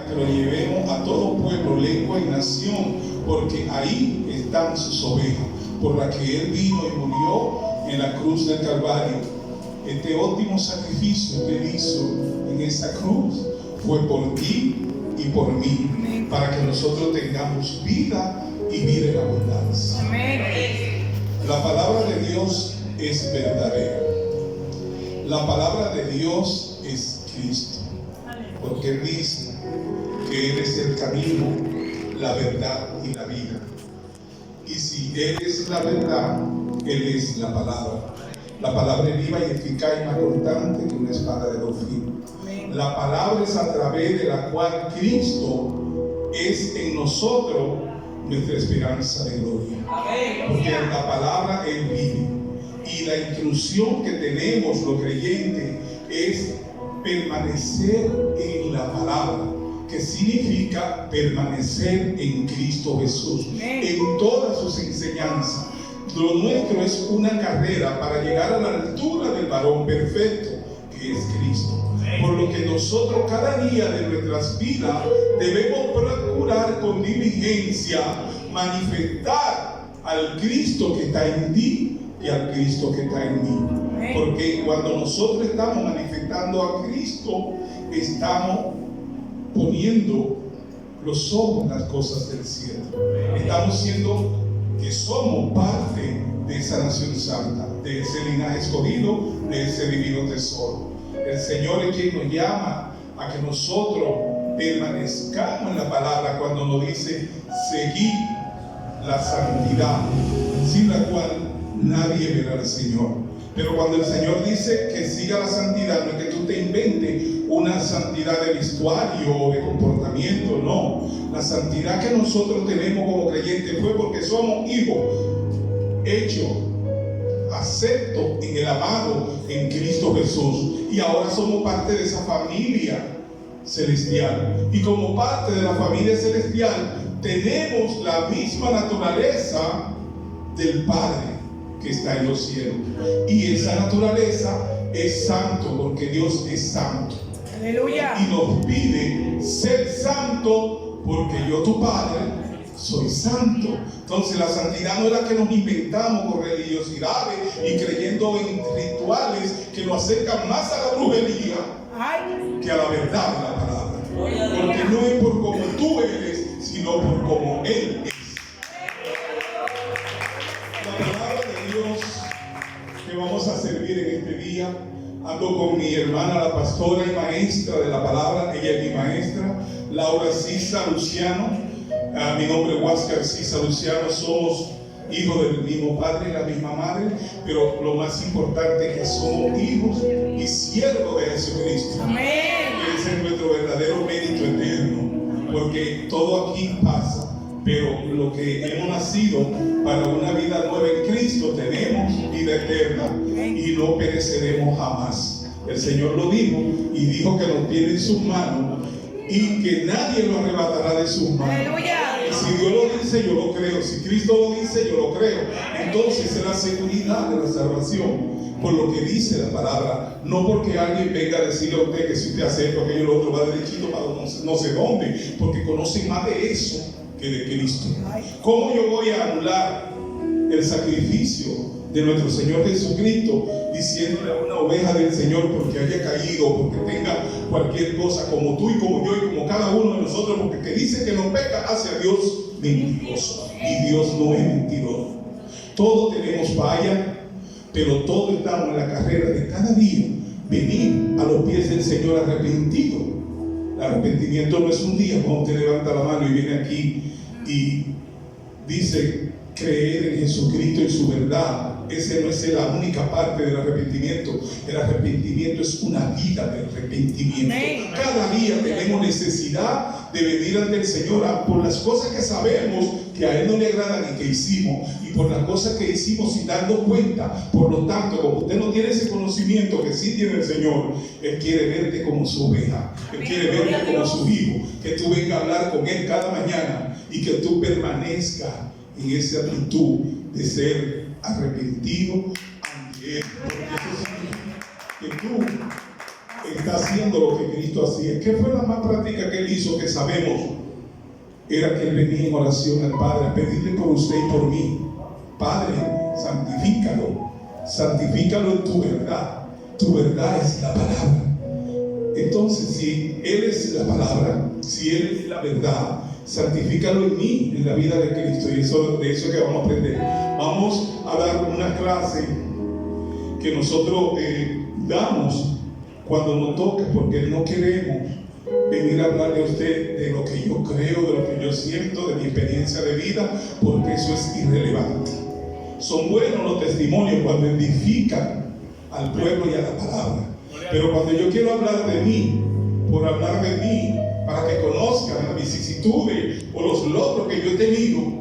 que lo llevemos a todo pueblo, lengua y nación, porque ahí están sus ovejas, por las que Él vino y murió en la cruz del Calvario. Este último sacrificio que Él hizo en esa cruz fue por ti y por mí, para que nosotros tengamos vida y vida en abundancia. La palabra de Dios es verdadera. La palabra de Dios es Cristo, porque Él dice que Él es el camino, la verdad y la vida. Y si Él es la verdad, Él es la palabra. La palabra es viva y eficaz y más cortante que una espada de dos filos. La palabra es a través de la cual Cristo es en nosotros nuestra esperanza de gloria. Porque en la palabra Él vive. Y la instrucción que tenemos los creyentes es permanecer en la palabra, que significa permanecer en Cristo Jesús, en todas sus enseñanzas. Lo nuestro es una carrera para llegar a la altura del varón perfecto, que es Cristo. Por lo que nosotros cada día de nuestras vidas debemos procurar con diligencia manifestar al Cristo que está en ti y al Cristo que está en mí. Porque cuando nosotros estamos manifestando a Cristo, estamos poniendo los ojos en las cosas del cielo. Estamos siendo que somos parte de esa nación santa, de ese linaje escogido, de ese divino tesoro. El Señor es quien nos llama a que nosotros permanezcamos en la palabra cuando nos dice seguir la santidad, sin la cual nadie verá al Señor. Pero cuando el Señor dice que siga la santidad, no es que tú te inventes una santidad de vestuario o de comportamiento, no. La santidad que nosotros tenemos como creyentes fue porque somos hijos hechos aceptos en el amado en Cristo Jesús, y ahora somos parte de esa familia celestial, y como parte de la familia celestial tenemos la misma naturaleza del Padre que está en los cielos, y esa naturaleza es santo porque Dios es santo. Aleluya. Y nos pide ser santo porque yo, tu Padre, soy santo. Entonces la santidad no es la que nos inventamos con religiosidades y creyendo en rituales que nos acercan más a la brujería que a la verdad de la palabra. Porque no es por como tú eres, sino por como Él es. La palabra de Dios que vamos a servir en este día, ando con mi hermana, la pastora y maestra de la palabra. Ella es mi maestra, Laura Cisa Luciano. Mi nombre es Huáscar Cisa Luciano. Somos hijos del mismo padre y la misma madre, pero lo más importante es que somos hijos y siervos de Jesucristo. Amén. Ese es nuestro verdadero mérito eterno, porque todo aquí pasa, pero lo que hemos nacido para una vida nueva en Cristo, tenemos vida eterna y no pereceremos jamás. El Señor lo dijo y dijo que nos tiene en sus manos y que nadie lo arrebatará de sus manos. ¡Aleluya! Y si Dios lo dice, yo lo creo. Si Cristo lo dice, yo lo creo. Entonces es la seguridad de la salvación por lo que dice la palabra, no porque alguien venga a decirle a usted que si usted hace esto, aquello, lo otro, va derechito para no sé dónde, porque conocen más de eso que de Cristo. ¿Cómo yo voy a anular el sacrificio de nuestro Señor Jesucristo diciéndole a una oveja del Señor porque haya caído, porque tenga cualquier cosa, como tú y como yo y como cada uno de nosotros, porque que dice que no peca, hace a Dios mentiroso, y Dios no es mentiroso? Todos tenemos falla, pero todos estamos en la carrera de cada día venir a los pies del Señor arrepentido. El arrepentimiento no es un día cuando usted levanta la mano y viene aquí y dice creer en Jesucristo y su verdad. Esa no es la única parte del arrepentimiento. El arrepentimiento es una vida de arrepentimiento. Cada día tenemos necesidad de venir ante el Señor por las cosas que sabemos que a Él no le agradan y que hicimos, y por las cosas que hicimos sin darnos cuenta. Por lo tanto, como usted no tiene ese conocimiento que sí tiene el Señor, Él quiere verte como su oveja, Él quiere verte como su hijo, que tú vengas a hablar con Él cada mañana y que tú permanezcas en esa actitud de ser arrepentido ante Él, porque eso significa que tú está haciendo lo que Cristo hacía. ¿Qué fue la más práctica que él hizo que sabemos? Era que él venía en oración al Padre a pedirle por usted y por mí. Padre, santifícalo en tu verdad. Tu verdad es la palabra. Entonces, si Él es la palabra, si Él es la verdad, santifícalo en mí, en la vida de Cristo. Y de eso que vamos a aprender. Vamos a dar una clase que nosotros damos cuando nos toca, porque no queremos venir a hablarle a usted de lo que yo creo, de lo que yo siento, de mi experiencia de vida, porque eso es irrelevante. Son buenos los testimonios cuando edifican al pueblo y a la palabra. Pero cuando yo quiero hablar de mí, por hablar de mí, para que conozcan las vicisitudes o los logros que yo he tenido,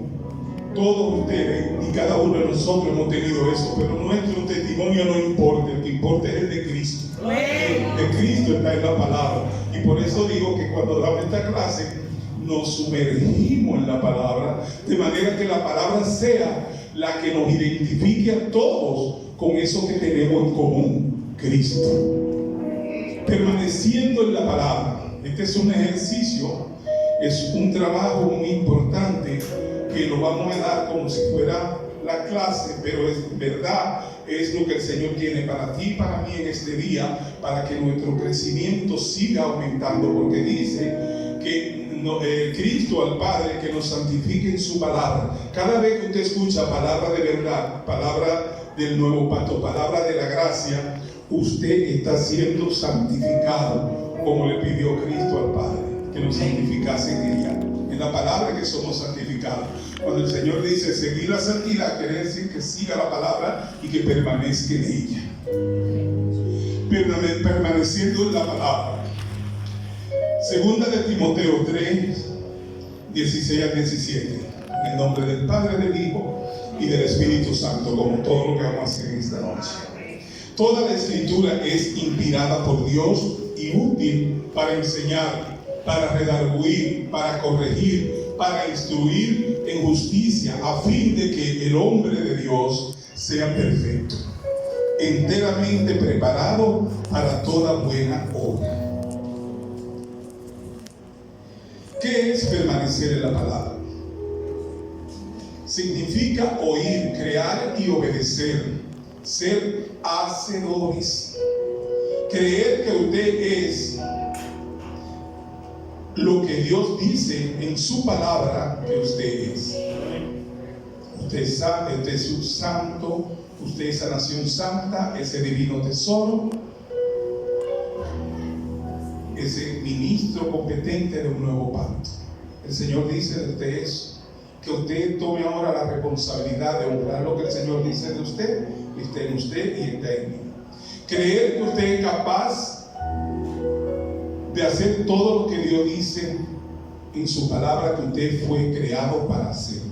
todos ustedes y cada uno de nosotros hemos tenido eso, pero nuestro testimonio no importa, el que importa es el de Cristo. El de Cristo está en la palabra. Y por eso digo que cuando damos esta clase, nos sumergimos en la palabra, de manera que la palabra sea la que nos identifique a todos con eso que tenemos en común, Cristo. Permaneciendo en la palabra. Este es un ejercicio, es un trabajo muy importante que lo vamos a dar como si fuera la clase, pero es verdad, es lo que el Señor tiene para ti y para mí en este día, para que nuestro crecimiento siga aumentando, porque dice que Cristo al Padre que nos santifique en su palabra. Cada vez que usted escucha palabra de verdad, palabra del nuevo pacto, palabra de la gracia, usted está siendo santificado como le pidió Cristo al Padre que nos santificase en ella. En la palabra que somos santificados. Cuando el Señor dice seguir la santidad, quiere decir que siga la palabra y que permanezca en ella. Permaneciendo en la palabra. Segunda de Timoteo 3, 16 al 17. En el nombre del Padre, del Hijo y del Espíritu Santo, como todo lo que vamos a hacer en esta noche. Toda la Escritura es inspirada por Dios y útil para enseñar, para redarguir, para corregir, para instruir en justicia, a fin de que el hombre de Dios sea perfecto, enteramente preparado para toda buena obra. ¿Qué es permanecer en la palabra? Significa oír, crear y obedecer, ser hacedores. Creer que usted es lo que Dios dice en su palabra que usted es. Usted es un santo, usted es esa nación santa, ese divino tesoro, ese ministro competente de un nuevo pacto. El Señor dice de usted eso, que usted tome ahora la responsabilidad de honrar lo que el Señor dice de usted, está en usted y está en mí. Creer que usted es capaz de hacer todo lo que Dios dice en su palabra, que usted fue creado para hacer.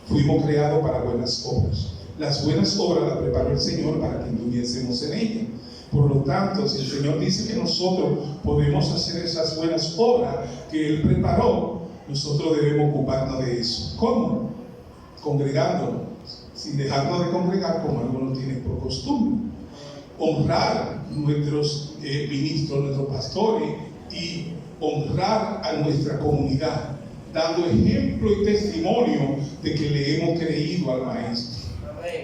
Fuimos creados para buenas obras. Las buenas obras las preparó el Señor para que anduviésemos en ellas. Por lo tanto, si el Señor dice que nosotros podemos hacer esas buenas obras que Él preparó, nosotros debemos ocuparnos de eso. ¿Cómo? Congregándonos, sin dejarnos de congregar como algunos tienen por costumbre. Honrar a nuestros ministros, nuestros pastores, y honrar a nuestra comunidad, dando ejemplo y testimonio de que le hemos creído al Maestro.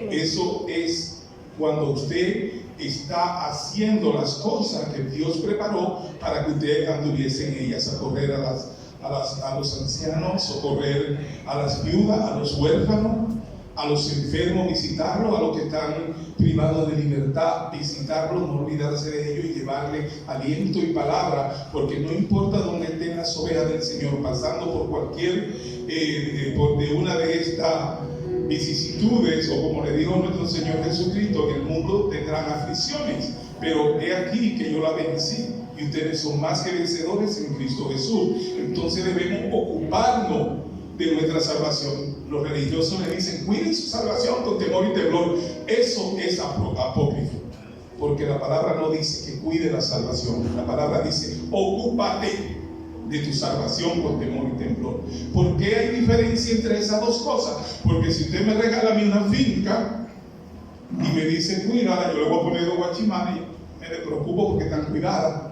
Eso es cuando usted está haciendo las cosas que Dios preparó para que usted anduviese en ellas, socorrer a los ancianos, socorrer a las viudas, a los huérfanos, a los enfermos, visitarlos, a los que están privados de libertad, visitarlos, no olvidarse de ellos y llevarle aliento y palabra, porque no importa dónde estén las ovejas del Señor, pasando por cualquier, de una de estas vicisitudes, o como le dijo nuestro Señor Jesucristo, en el mundo tendrán aflicciones, pero he aquí que yo la vencí, y ustedes son más que vencedores en Cristo Jesús. Entonces debemos ocuparnos de nuestra salvación. Los religiosos le dicen, cuiden su salvación con temor y temblor. Eso es apócrifo, porque la palabra no dice que cuide la salvación. La palabra dice, ocúpate de tu salvación con temor y temblor. ¿Por qué hay diferencia entre esas dos cosas? Porque si usted me regala a mí una finca y me dice, cuídala, yo le voy a poner dos guachimanes, me preocupo porque están cuidadas.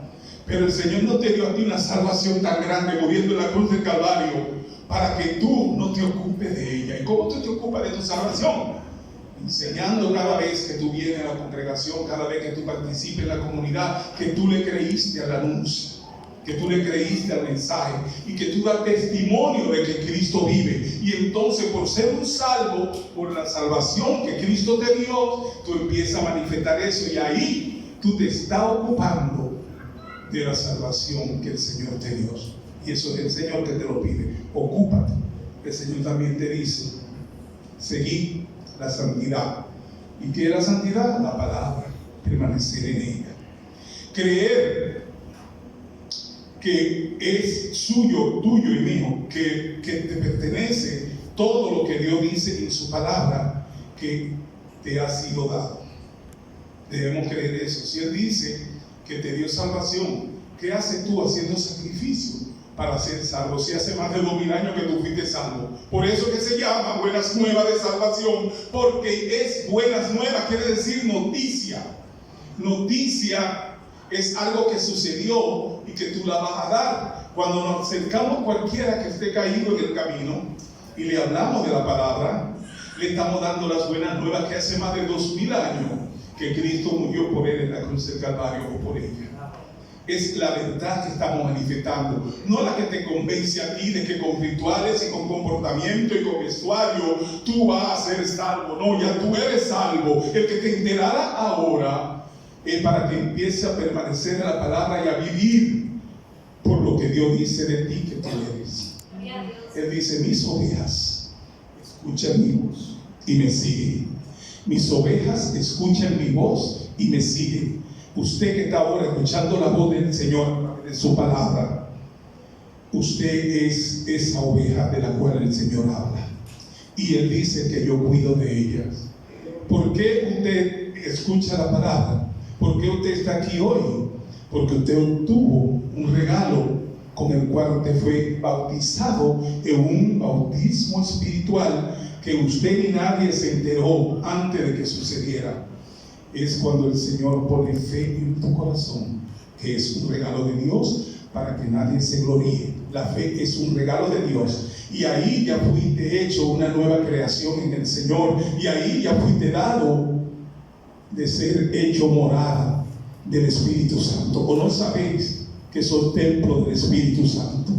Pero el Señor no te dio a ti una salvación tan grande muriendo en la cruz del Calvario para que tú no te ocupes de ella. ¿Y cómo tú te ocupas de tu salvación? Enseñando cada vez que tú vienes a la congregación, cada vez que tú participes en la comunidad, que tú le creíste al anuncio, que tú le creíste al mensaje y que tú das testimonio de que Cristo vive. Y entonces, por ser un salvo, por la salvación que Cristo te dio, tú empiezas a manifestar eso, y ahí tú te estás ocupando de la salvación que el Señor te dio. Y eso es el Señor que te lo pide. Ocúpate. El Señor también te dice: seguir la santidad. ¿Y qué es la santidad? La palabra, permanecer en ella. Creer que es suyo, tuyo y mío, que te pertenece todo lo que Dios dice en su palabra que te ha sido dado. Debemos creer eso. Si Él dice que te dio salvación, ¿qué haces tú haciendo sacrificio para ser salvo? Si hace más de 2000 años que tú fuiste salvo. Por eso que se llama buenas nuevas de salvación, porque es buenas nuevas, quiere decir noticia. Noticia es algo que sucedió y que tú la vas a dar. Cuando nos acercamos a cualquiera que esté caído en el camino y le hablamos de la palabra, le estamos dando las buenas nuevas que hace más de 2000 años que Cristo murió por él en la cruz del Calvario o por ella. Es la verdad que estamos manifestando, no la que te convence a ti de que con rituales y con comportamiento y con vestuario tú vas a ser salvo. No, ya tú eres salvo. El que te enterará ahora es para que empieces a permanecer en la palabra y a vivir por lo que Dios dice de ti que tú eres. Él dice: mis ovejas escuchan mi voz y me siguen. Mis ovejas escuchan mi voz y me siguen. Usted que está ahora escuchando la voz del Señor, de su palabra, usted es esa oveja de la cual el Señor habla. Y Él dice que yo cuido de ellas. ¿Por qué usted escucha la palabra? ¿Por qué usted está aquí hoy? Porque usted obtuvo un regalo con el cual usted fue bautizado en un bautismo espiritual que usted ni nadie se enteró antes de que sucediera. Es cuando el Señor pone fe en tu corazón, que es un regalo de Dios para que nadie se gloríe. La fe es un regalo de Dios. Y ahí ya fuiste hecho una nueva creación en el Señor. Y ahí ya fuiste dado de ser hecho morada del Espíritu Santo. ¿O no sabéis que sois templo del Espíritu Santo?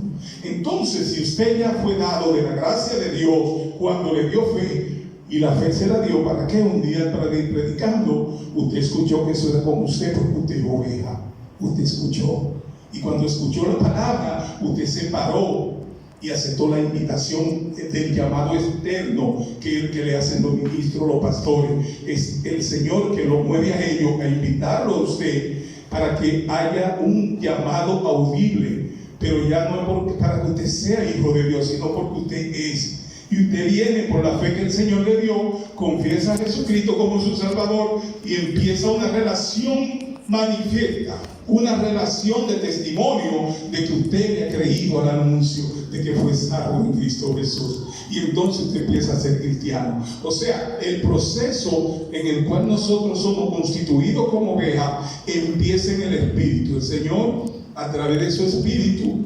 Entonces, si usted ya fue dado de la gracia de Dios cuando le dio fe, y la fe se la dio, ¿para qué? Un día para ir predicando, usted escuchó que eso era con usted, porque usted es oveja. Usted escuchó. Y cuando escuchó la palabra, usted se paró y aceptó la invitación del llamado externo que le hacen los ministros, los pastores. Es el Señor que lo mueve a ellos a invitarlo a usted para que haya un llamado audible. Pero ya no es para que usted sea hijo de Dios, sino porque usted es. Y usted viene por la fe que el Señor le dio, confiesa a Jesucristo como su Salvador y empieza una relación manifiesta, una relación de testimonio de que usted le ha creído al anuncio de que fue salvo en Cristo Jesús. Y entonces usted empieza a ser cristiano. O sea, el proceso en el cual nosotros somos constituidos como oveja empieza en el Espíritu. El Señor, a través de su Espíritu,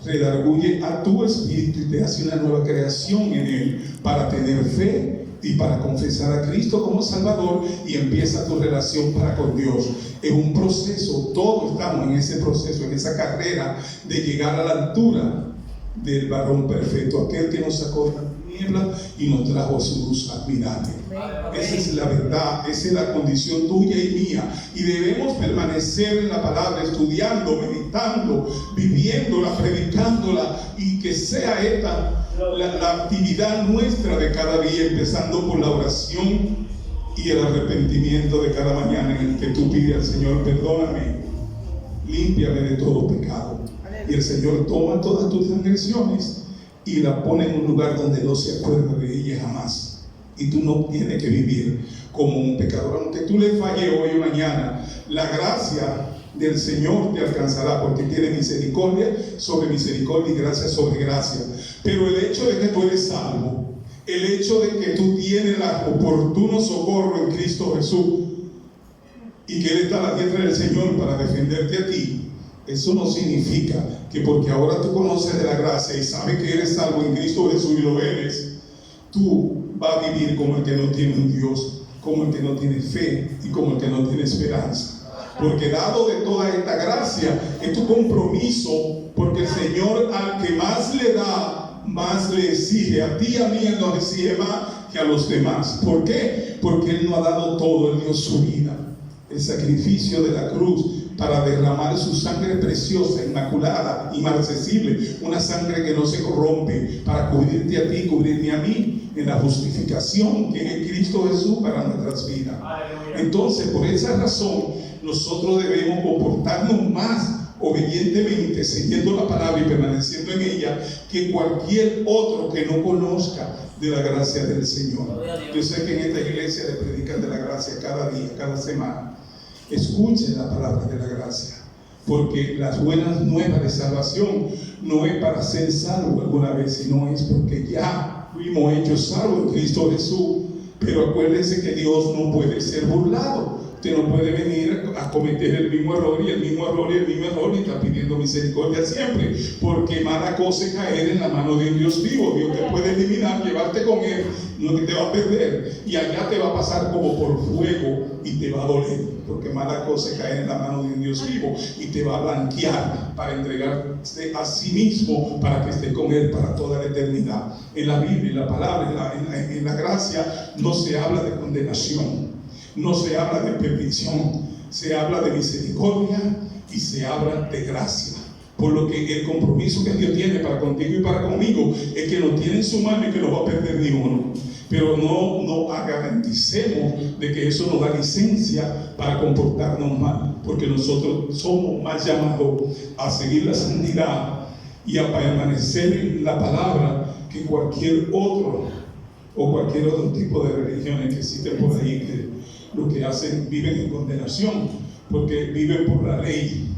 redarguye a tu espíritu y te hace una nueva creación en él para tener fe y para confesar a Cristo como Salvador, y empieza tu relación para con Dios. Es un proceso, todos estamos en ese proceso, en esa carrera de llegar a la altura del varón perfecto, aquel que nos sacó de la tiniebla y nos trajo a su luz admirable. Esa es la verdad, esa es la condición tuya y mía, y debemos permanecer en la palabra, estudiando, meditando, viviéndola, predicándola, y que sea esta la actividad nuestra de cada día, empezando por la oración y el arrepentimiento de cada mañana, en el que tú pides al Señor: perdóname, límpiame de todo pecado. Y el Señor toma todas tus transgresiones y la pone en un lugar donde no se acuerda de ella jamás. Y tú no tienes que vivir como un pecador. Aunque tú le falles hoy o mañana, la gracia del Señor te alcanzará, porque tiene misericordia sobre misericordia y gracia sobre gracia. Pero el hecho de que tú eres salvo, el hecho de que tú tienes el oportuno socorro en Cristo Jesús y que Él está a la diestra del Señor para defenderte a ti, Eso no significa que porque ahora tú conoces de la gracia y sabes que eres salvo en Cristo Jesús y lo eres, tú vas a vivir como el que no tiene un Dios, como el que no tiene fe y como el que no tiene esperanza. Porque dado de toda esta gracia es tu compromiso, porque el Señor al que más le da, más le exige. A ti y a mí Él nos exige más que a los demás. ¿Por qué? Porque Él no ha dado todo, Él dio su vida, el sacrificio de la cruz, para derramar su sangre preciosa, inmaculada, inmarcesible, una sangre que no se corrompe, para cubrirte a ti, cubrirme a mí, en la justificación que es Cristo Jesús para nuestras vidas. Entonces, por esa razón, nosotros debemos comportarnos más obedientemente, siguiendo la palabra y permaneciendo en ella, que cualquier otro que no conozca de la gracia del Señor. Yo sé que en esta iglesia le predican de la gracia cada día, cada semana. Escuchen la palabra de la gracia, porque las buenas nuevas de salvación no es para ser salvo alguna vez, sino es porque ya fuimos hechos salvos en Cristo Jesús. Pero acuérdense que Dios no puede ser burlado. Usted no puede venir a cometer el mismo error y el mismo error y el mismo error y está pidiendo misericordia siempre, porque mala cosa es caer en la mano de un Dios vivo. Dios te puede eliminar, llevarte con Él, no que te va a perder, y allá te va a pasar como por fuego y te va a doler, porque mala cosa es caer en la mano de un Dios vivo y te va a blanquear para entregarte a sí mismo para que esté con Él para toda la eternidad. En la Biblia, en la palabra, en la gracia no se habla de condenación, no se habla de perdición, se habla de misericordia y se habla de gracia. Por lo que el compromiso que Dios tiene para contigo y para conmigo es que no tiene en su mano y que no va a perder ni uno. Pero no garanticemos de que eso nos da licencia para comportarnos mal, porque nosotros somos más llamados a seguir la santidad y a permanecer en la palabra que cualquier otro o cualquier otro tipo de religiones que existen por ahí, que lo que hacen, viven en condenación, porque viven por la ley,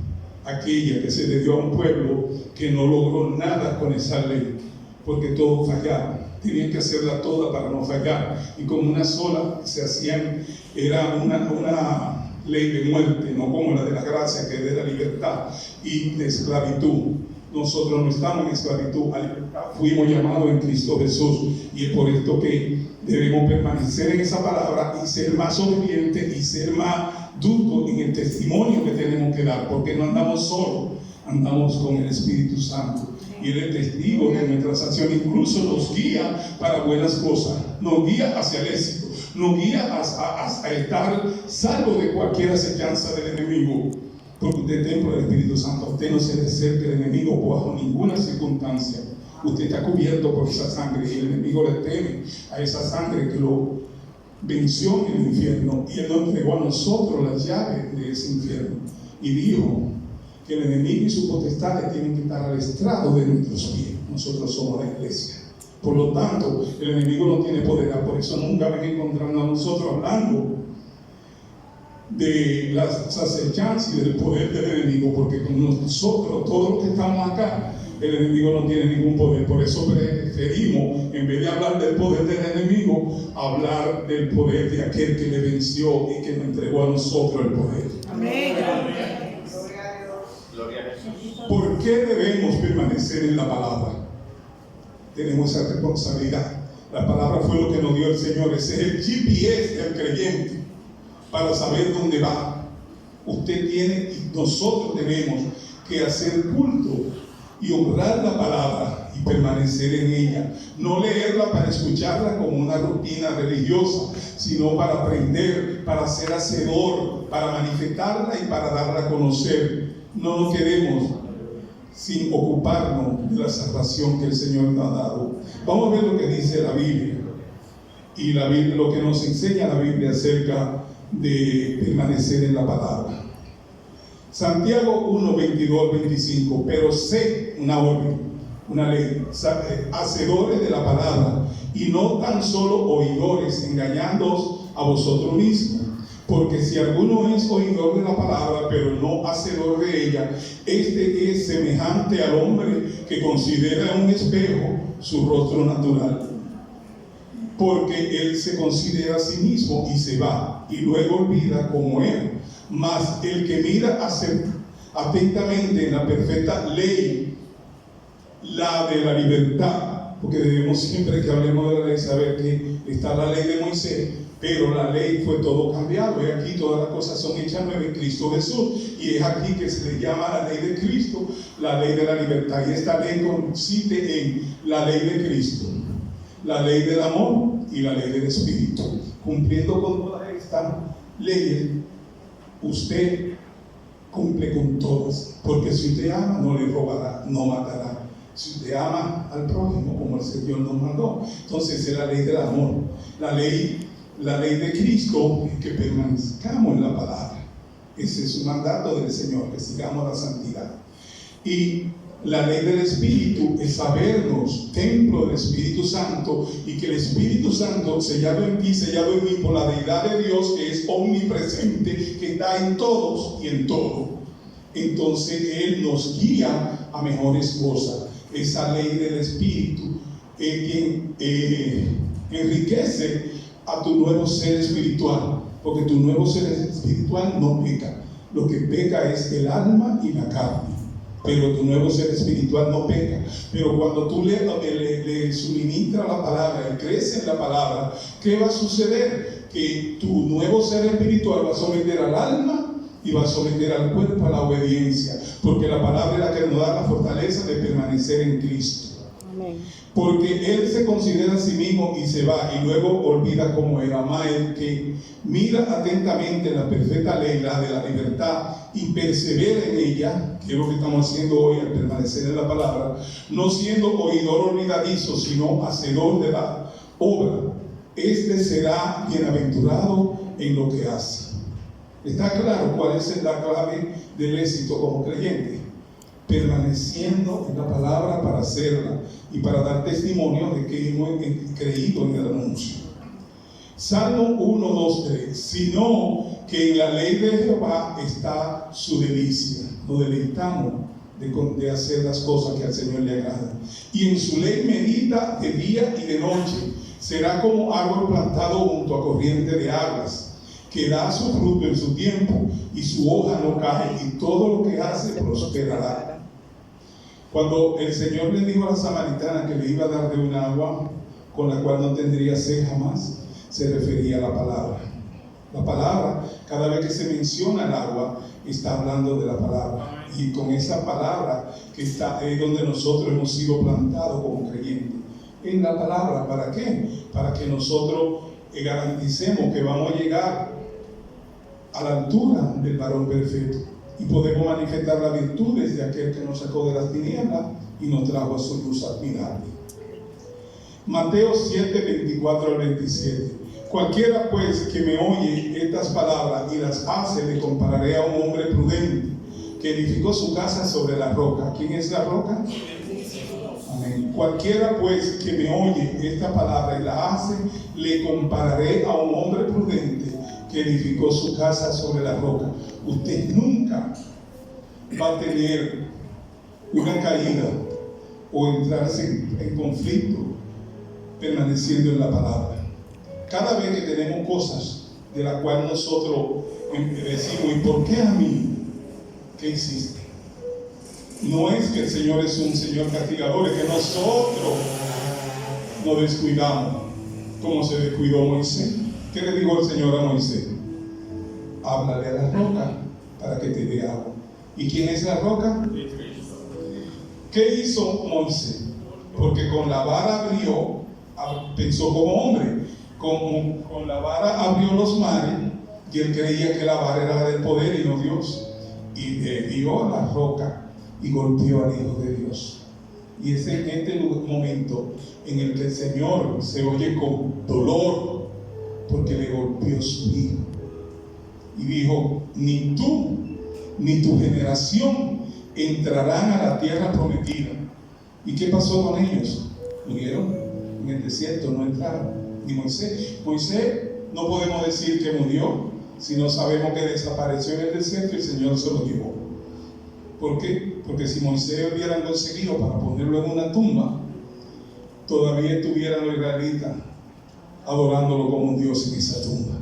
aquella que se le dio a un pueblo que no logró nada con esa ley, porque todos fallaron. Tenían que hacerla toda para no fallar, y con una sola se hacían, era una ley de muerte, no como la de la gracia, que es de la libertad y de esclavitud. Nosotros no estamos en esclavitud, a libertad fuimos llamados en Cristo Jesús, y es por esto que debemos permanecer en esa palabra y ser más obedientes y ser más duros en el testimonio que tenemos que dar, porque no andamos solos, andamos con el Espíritu Santo. Y Él es testigo de nuestras acciones, incluso nos guía para buenas cosas, nos guía hacia el éxito, nos guía a estar salvo de cualquier acechanza del enemigo, porque usted es templo del Espíritu Santo. Usted no se le acerca al enemigo bajo ninguna circunstancia. Usted está cubierto por esa sangre y el enemigo le teme a esa sangre que lo venció en el infierno, y Él nos entregó a nosotros las llaves de ese infierno y dijo que el enemigo y sus potestades tienen que estar al estrado de nuestros pies. Nosotros somos la iglesia. Por lo tanto, el enemigo no tiene poder. Por eso nunca ven encontrando a nosotros hablando de las acechanzas y del poder del enemigo, porque con nosotros, todos los que estamos acá, el enemigo no tiene ningún poder. Por eso preferimos, en vez de hablar del poder del enemigo, hablar del poder de aquel que le venció y que nos entregó a nosotros el poder. Amén. ¿Por qué debemos permanecer en la palabra? Tenemos esa responsabilidad. La palabra fue lo que nos dio el Señor. Ese es el GPS del creyente para saber dónde va. Usted tiene y nosotros tenemos que hacer culto y honrar la palabra y permanecer en ella. No leerla para escucharla como una rutina religiosa, sino para aprender, para ser hacedor, para manifestarla y para darla a conocer. No nos quedemos sin ocuparnos de la salvación que el Señor nos ha dado. Vamos a ver lo que dice la Biblia, y la Biblia, lo que nos enseña la Biblia acerca de permanecer en la palabra. Santiago 1, 22 al 25. Pero sé, una orden, una ley, hacedores de la palabra y no tan solo oidores, engañándoos a vosotros mismos. Porque si alguno es oidor de la palabra, pero no hacedor de ella, este es semejante al hombre que considera en un espejo su rostro natural. Porque él se considera a sí mismo y se va, y luego olvida cómo era. Mas el que mira atentamente en la perfecta ley, la de la libertad, porque debemos siempre que hablemos de la ley saber que está la ley de Moisés, pero la ley fue todo cambiado, y aquí todas las cosas son hechas nuevas en Cristo Jesús, y es aquí que se le llama la ley de Cristo, la ley de la libertad, y esta ley consiste en la ley de Cristo, la ley del amor y la ley del Espíritu. Cumpliendo con todas estas leyes, usted cumple con todas, porque si usted ama, no le robará, no matará. Si usted ama al prójimo como el Señor nos mandó, entonces es la ley del amor. La ley de Cristo es que permanezcamos en la palabra. Ese es un mandato del Señor, que sigamos la santidad. Y la ley del Espíritu es sabernos templo del Espíritu Santo, y que el Espíritu Santo, sellado en ti, sellado en mí por la deidad de Dios, que es omnipresente, que está en todos y en todo. Entonces Él nos guía a mejores cosas. Esa ley del Espíritu es quien enriquece a tu nuevo ser espiritual, porque tu nuevo ser espiritual no peca. Lo que peca es el alma y la carne, pero tu nuevo ser espiritual no peca. Pero cuando tú le suministras la palabra y crees en la palabra, ¿qué va a suceder? Que tu nuevo ser espiritual va a someter al alma y va a someter al cuerpo a la obediencia, porque la palabra es la que nos da la fortaleza de permanecer en Cristo. Amén. Porque Él se considera a sí mismo y se va, y luego olvida cómo era. Ama el que mira atentamente la perfecta ley, la de la libertad, y persevera en ella, que es lo que estamos haciendo hoy al permanecer en la palabra, no siendo oidor olvidadizo, sino hacedor de la obra. Este será bienaventurado en lo que hace. ¿Está claro cuál es la clave del éxito como creyente? Permaneciendo en la palabra para hacerla y para dar testimonio de que hemos creído en el anuncio. Salmo 1, 2, 3. Sino que en la ley de Jehová está su delicia. Nos deleitamos de hacer las cosas que al Señor le agradan. Y en su ley medita de día y de noche. Será como árbol plantado junto a corriente de aguas, que da su fruto en su tiempo, y su hoja no cae, y todo lo que hace prosperará. Cuando el Señor le dijo a la samaritana que le iba a dar de un agua con la cual no tendría sed jamás, se refería a la palabra. La palabra, cada vez que se menciona el agua, está hablando de la palabra. Y con esa palabra que está es donde nosotros hemos sido plantados como creyentes. En la palabra, ¿para qué? Para que nosotros garanticemos que vamos a llegar a la altura del varón perfecto, y podemos manifestar las virtudes de aquel que nos sacó de las tinieblas y nos trajo a su luz admirable. Mateo 7, 24 al 27. Cualquiera pues que me oye estas palabras y las hace, le compararé a un hombre prudente que edificó su casa sobre la roca. ¿Quién es la roca? Amén. Cualquiera pues que me oye esta palabra y la hace, le compararé a un hombre prudente que edificó su casa sobre la roca. Usted nunca va a tener una caída o entrarse en conflicto permaneciendo en la palabra. Cada vez que tenemos cosas de las cuales nosotros decimos, ¿y por qué a mí? ¿Qué hiciste? No es que el Señor es un Señor castigador, es que nosotros nos descuidamos, como se descuidó Moisés. ¿Qué le dijo el Señor a Moisés? Háblale a la roca para que te dé agua. ¿Y quién es la roca? ¿Qué hizo Moisés? Porque con la vara abrió, pensó como hombre, con la vara abrió los mares, y él creía que la vara era del poder y no Dios. Y le dio a la roca y golpeó al Hijo de Dios. Y es en este momento en el que el Señor se oye con dolor, porque le golpeó su hijo. Y dijo, ni tú ni tu generación entrarán a la tierra prometida. ¿Y qué pasó con ellos? Murieron en el desierto, no entraron. Ni Moisés. Moisés no podemos decir que murió, sino sabemos que desapareció en el desierto y el Señor se lo llevó. ¿Por qué? Porque si Moisés hubieran conseguido para ponerlo en una tumba, todavía estuvieran los israelitas adorándolo como un Dios en esa tumba.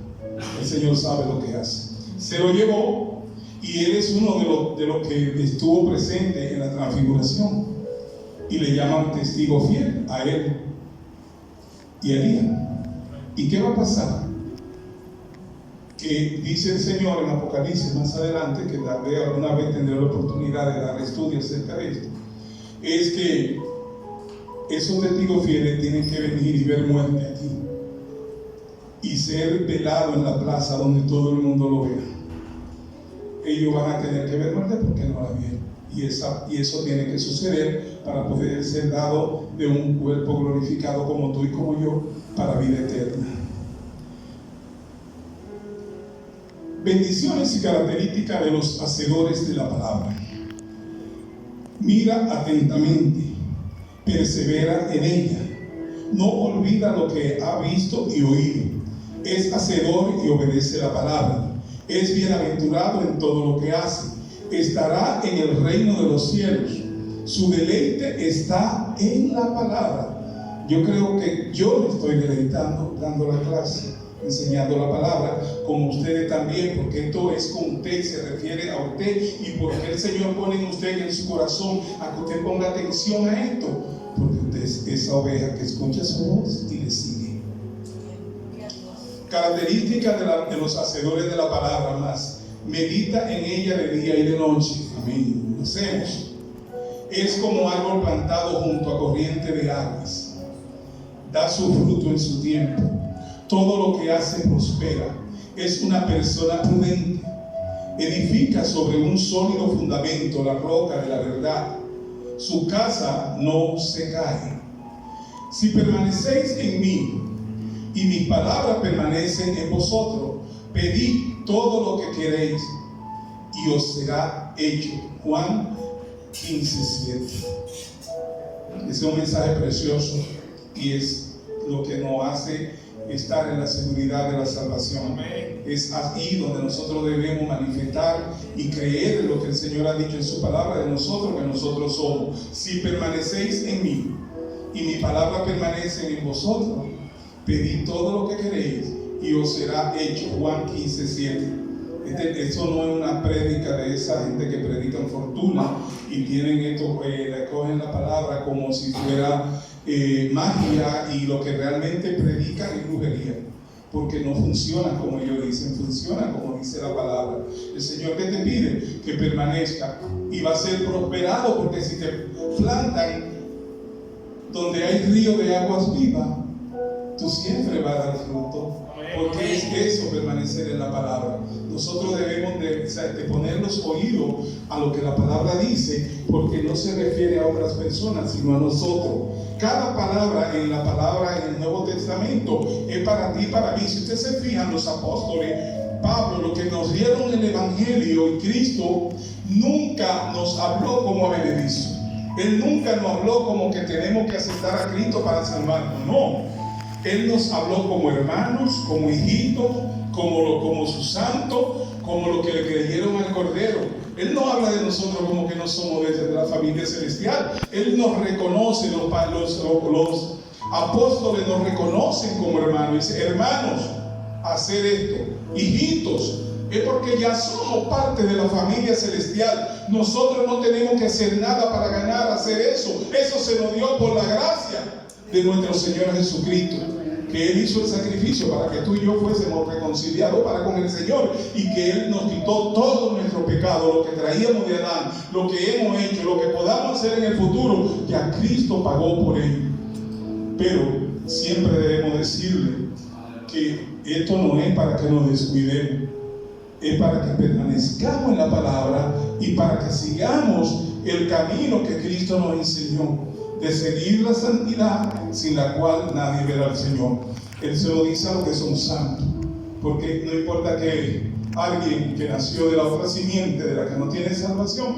El Señor sabe lo que hace. Se lo llevó, Y él es uno de los que estuvo presente en la transfiguración. Y le llaman testigo fiel a él y a Elías. ¿Y qué va a pasar? Que dice el Señor en Apocalipsis más adelante, que tal vez alguna vez tendré la oportunidad de dar estudios acerca de esto, es que esos testigos fieles tienen que venir y ver muerte aquí y ser velados en la plaza donde todo el mundo lo vea. Ellos van a tener que ver muerte porque no la vieron, y eso tiene que suceder para poder ser dado de un cuerpo glorificado como tú y como yo para vida eterna. Bendiciones y características de los hacedores de la palabra. Mira atentamente, persevera en ella, no olvida lo que ha visto y oído, es hacedor y obedece la palabra, es bienaventurado en todo lo que hace, estará en el reino de los cielos, su deleite está en la palabra. Yo creo que yo me estoy deleitando dando la clase, enseñando la palabra, como ustedes también, porque esto es con usted, se refiere a usted, y porque el Señor pone en usted en su corazón a que usted ponga atención a esto, porque usted es esa oveja que escucha su voz y le sigue. Características de los hacedores de la palabra más: medita en ella de día y de noche. Amén. Lo hacemos. Es como árbol plantado junto a corriente de aguas, da su fruto en su tiempo, todo lo que hace prospera, es una persona prudente, edifica sobre un sólido fundamento, la roca de la verdad, su casa no se cae. Si permanecéis en mí y mis palabras permanecen en vosotros, pedid todo lo que queréis y os será hecho. Juan 15:7. Es un mensaje precioso y es lo que nos hace estar en la seguridad de la salvación. Es ahí donde nosotros debemos manifestar y creer en lo que el Señor ha dicho en su palabra de nosotros, que nosotros somos. Si permanecéis en mí y mi palabra permanece en vosotros, pedid todo lo que queréis y os será hecho. Juan 15:7. Eso no es una prédica de esa gente que predican fortuna y tienen esto, le cogen la palabra como si fuera magia, y lo que realmente predican es brujería, porque no funciona como ellos dicen, funciona como dice la palabra. El Señor que te pide que permanezca y va a ser prosperado, porque si te plantan donde hay río de aguas vivas, tú siempre vas a dar fruto, porque es eso, permanecer en la palabra. Nosotros debemos de poner los oídos a lo que la palabra dice, porque no se refiere a otras personas, sino a nosotros. Cada palabra en la palabra en el Nuevo Testamento es para ti, para mí. Si ustedes se fijan, los apóstoles, Pablo, lo que nos dieron el Evangelio y Cristo, nunca nos habló como a beneficio. Él nunca nos habló como que tenemos que aceptar a Cristo para salvarnos. No. Él nos habló como hermanos, como hijitos, como sus santos, como los que le creyeron al Cordero. Él no habla de nosotros como que no somos de la familia celestial. Él nos reconoce, los apóstoles nos reconocen como hermanos. Dice: hermanos, hacer esto. Hijitos, es porque ya somos parte de la familia celestial. Nosotros no tenemos que hacer nada para ganar hacer eso. Eso se nos dio por la gracia de nuestro Señor Jesucristo, que Él hizo el sacrificio para que tú y yo fuésemos reconciliados para con el Señor, y que Él nos quitó todo nuestro pecado, lo que traíamos de Adán, lo que hemos hecho, lo que podamos hacer en el futuro. Ya Cristo pagó por ello. Pero siempre debemos decirle que esto no es para que nos descuidemos, es para que permanezcamos en la palabra y para que sigamos el camino que Cristo nos enseñó, de seguir la santidad, sin la cual nadie verá al Señor. Él se lo dice a los que son santos, porque no importa que alguien que nació de la otra simiente, de la que no tiene salvación,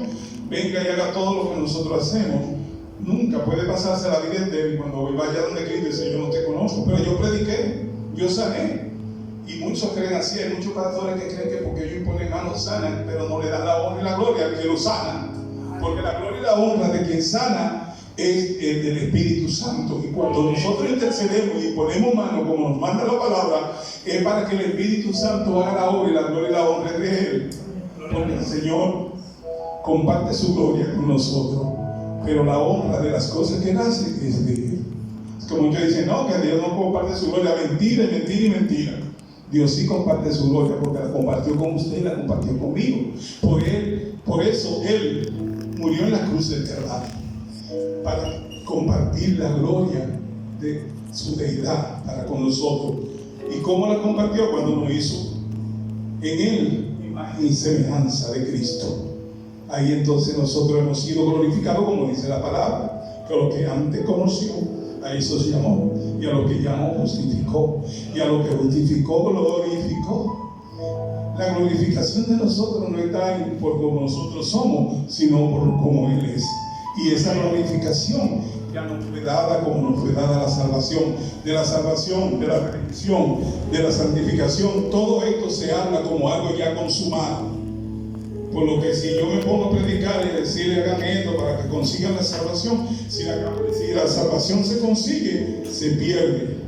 venga y haga todo lo que nosotros hacemos, nunca puede pasarse la vida entera, y cuando vaya donde Cristo dice: yo no te conozco, pero yo prediqué, yo sané. Y muchos creen así. Hay muchos pastores que creen que porque ellos imponen manos sanan, pero no le dan la honra y la gloria al que lo sana, porque la gloria y la honra de quien sana es el del Espíritu Santo. Y cuando nosotros intercedemos y ponemos mano como nos manda la palabra, es para que el Espíritu Santo haga la obra, y la gloria y la honra es de Él. porque el Señor comparte su gloria con nosotros, pero la honra de las cosas que Él hace es de Él. Es como que dicen, no, que Dios no comparte su gloria. Mentira, mentira y mentira. Dios sí comparte su gloria, porque la compartió con usted y la compartió conmigo. Por eso Él murió en la cruz del Calvario, para compartir la gloria de su deidad para con nosotros. ¿Y cómo la compartió? Cuando nos hizo en Él imagen y semejanza de Cristo. Ahí entonces nosotros hemos sido glorificados, como dice la palabra, que a lo que antes conoció, a eso se llamó, y a lo que llamó, justificó, y a lo que justificó, glorificó. La glorificación de nosotros no está por como nosotros somos, sino por como Él es. Y esa glorificación ya nos fue dada como nos fue dada la salvación, de la redención, de la santificación. Todo esto se habla como algo ya consumado. Por lo que si yo me pongo a predicar y decirle hagan esto para que consigan la salvación, si la salvación se consigue, se pierde.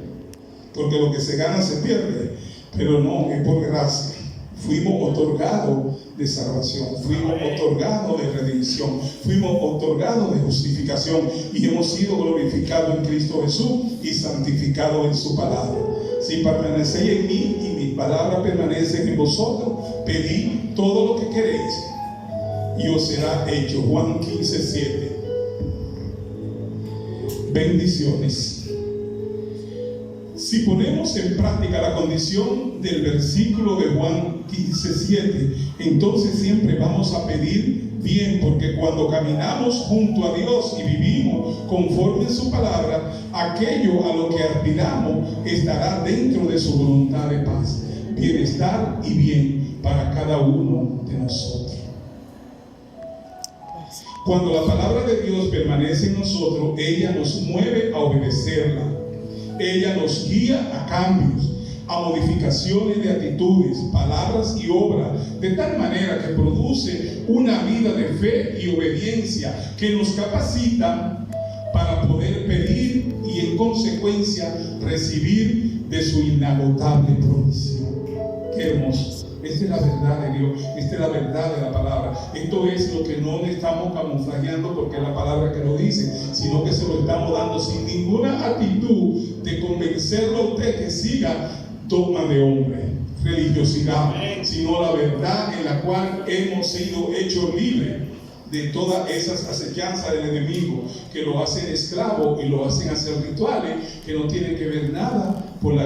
Porque lo que se gana se pierde. Pero no, es por gracia. Fuimos otorgados de salvación, fuimos otorgados de redención, fuimos otorgados de justificación y hemos sido glorificados en Cristo Jesús y santificados en su palabra. Si permanecéis en mí y mis palabras permanecen en vosotros, pedid todo lo que queréis y os será hecho. Juan 15:7. Bendiciones. Si ponemos en práctica la condición del versículo de Juan 15:7, entonces siempre vamos a pedir bien, porque cuando caminamos junto a Dios y vivimos conforme a su palabra, aquello a lo que aspiramos estará dentro de su voluntad de paz, bienestar y bien para cada uno de nosotros. Cuando la palabra de Dios permanece en nosotros, ella nos mueve a obedecerla. Ella nos guía a cambios, a modificaciones de actitudes, palabras y obras, de tal manera que produce una vida de fe y obediencia que nos capacita para poder pedir y en consecuencia recibir de su inagotable provisión. Qué hermoso. Esta es la verdad de Dios, esta es la verdad de la palabra. Esto es lo que no le estamos camuflajeando porque es la palabra que lo dice, sino que se lo estamos dando sin ninguna actitud de convencerlo a usted que siga dogma de hombre, religiosidad, sino la verdad en la cual hemos sido hechos libres de todas esas acechanzas del enemigo que lo hacen esclavo y lo hacen hacer rituales que no tienen que ver nada con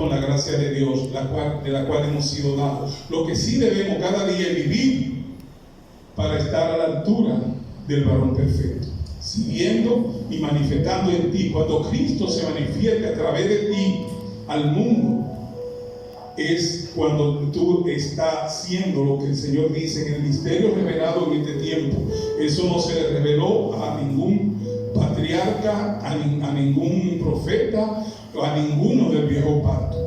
la gracia de Dios, de la cual hemos sido dados. Lo que sí debemos cada día vivir para estar a la altura del varón perfecto, siguiendo y manifestando en ti. Cuando Cristo se manifieste a través de ti al mundo, es cuando tú estás haciendo lo que el Señor dice en el misterio revelado en este tiempo. Eso no se le reveló a ningún patriarca, a ningún profeta, a ninguno del viejo pacto.